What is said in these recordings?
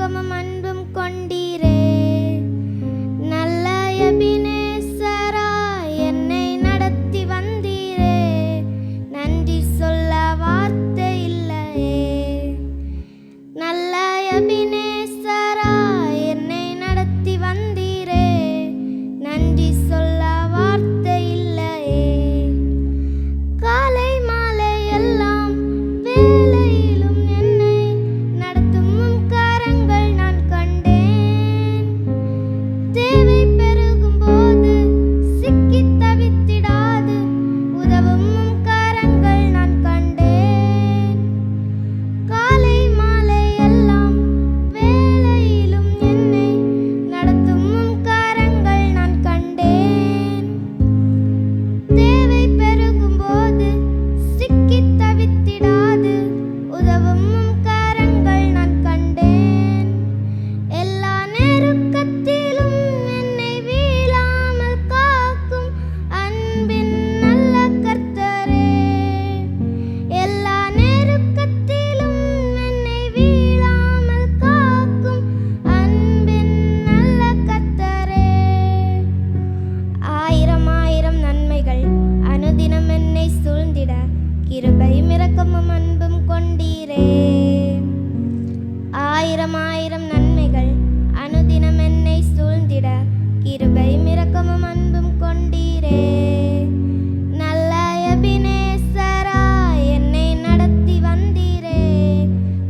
இரக்கமும் அன்பும் கொண்டீரே. நல்ல எபினேசராய் என்னை நடத்தி வந்தீரே. நன்றி சொல்ல வார்த்தை இல்லையே. நல்ல எபினேசராய் என்னை நடத்தி வந்தீரே. நன்றி சொல்ல வார்த்தை இல்லையே. காலை மாலை எல்லாம் வேலையிலும் என்னை நடத்தும் உம் கரங்கள் நான் கண்டேன். தேவை பெருகும் போது சிக்கித் தவித்திடாது உதவும் உம் கரங்கள் நான் கண்டேன். காலை மாலை எல்லாம் வேலையிலும் என்னை நடத்தும் உம் கரங்கள் நான் கண்டேன். தேவை பெருகும் போது சிக்கித் தவித்திடாது உதவும் உம் கரங்கள் நான் கண்டேன். எல்லா நெருக்கத்திலும் என்னை வீழாமல் காக்கும் அன்பின் நல்ல கர்த்தரே. எல்லா நெருக்கத்திலும் என்னை வீழாமல் காக்கும் அன்பின் நல்ல கர்த்தரே. ஆயிரம் ஆயிரம் நன்மைகள் அனுதினம் என்னை சூழ்ந்திட கிருபையும் இரக்கமும் அன்பும் கொண்டீரே. ஆயிரம் ஆயிரம் நன்மைகள் அனுதினம் என்னை சூழ்ந்திட கிருபையும் இரக்கமும் அன்பும் கொண்டீரே. நல்ல எபினேசராய் என்னை நடத்தி வந்தீரே.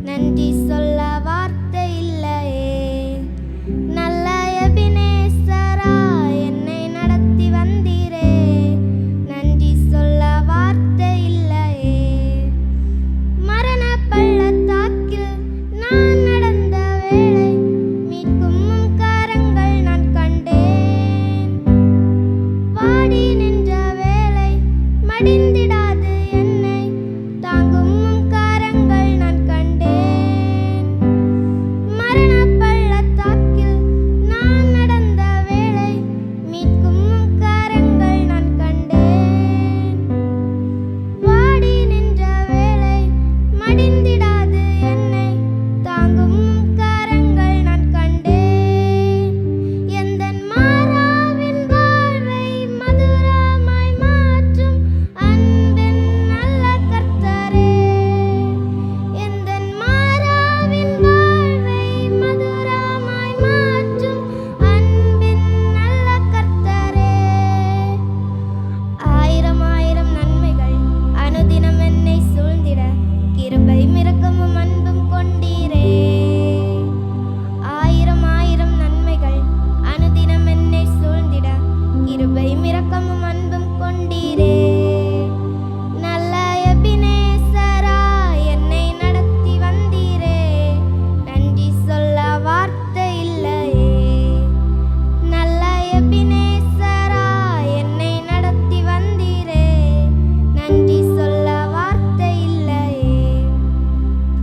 நன்றி சொல்ல வார்த்தை இல்லையே. நல்ல எபினேசராய் என்னை நடத்தி வந்தீரே. நன்றி சொல்ல வார்த்தை இல்லையே. மரண பள்ளத்தாக்கில் நான் நடந்த வேளை மீட்கும் உம் கரங்கள் நான் கண்டேன். வாடி நின்ற வேளை மடிந்திடாது என்னை தாங்கும் உம் கரங்கள் நான் கண்டேன். மரண பள்ளத்தாக்கில் நான் நடந்த வேளை மீட்கும் உம் கரங்கள் நான் கண்டேன். வாடி நின்ற வேளை மடிந்திடாது என்னை தாங்கும் உம் கரங்கள் நான் கண்டேன். எந்தன் மாறாவின் வாழ்வை மதுரமாய் மாற்றும் அன்பின் நல்ல கர்த்தரே. எந்தன் மாறாவின் வாழ்வை மதுரமாய் மாற்றும் அன்பின் நல்ல கர்த்தரே. ஆயிரம் ஆயிரம் நன்மைகள் அனுதினம் என்னை சூழ்ந்திட கிருபையும் இரக்கமும் அன்பும் கொண்டீரே.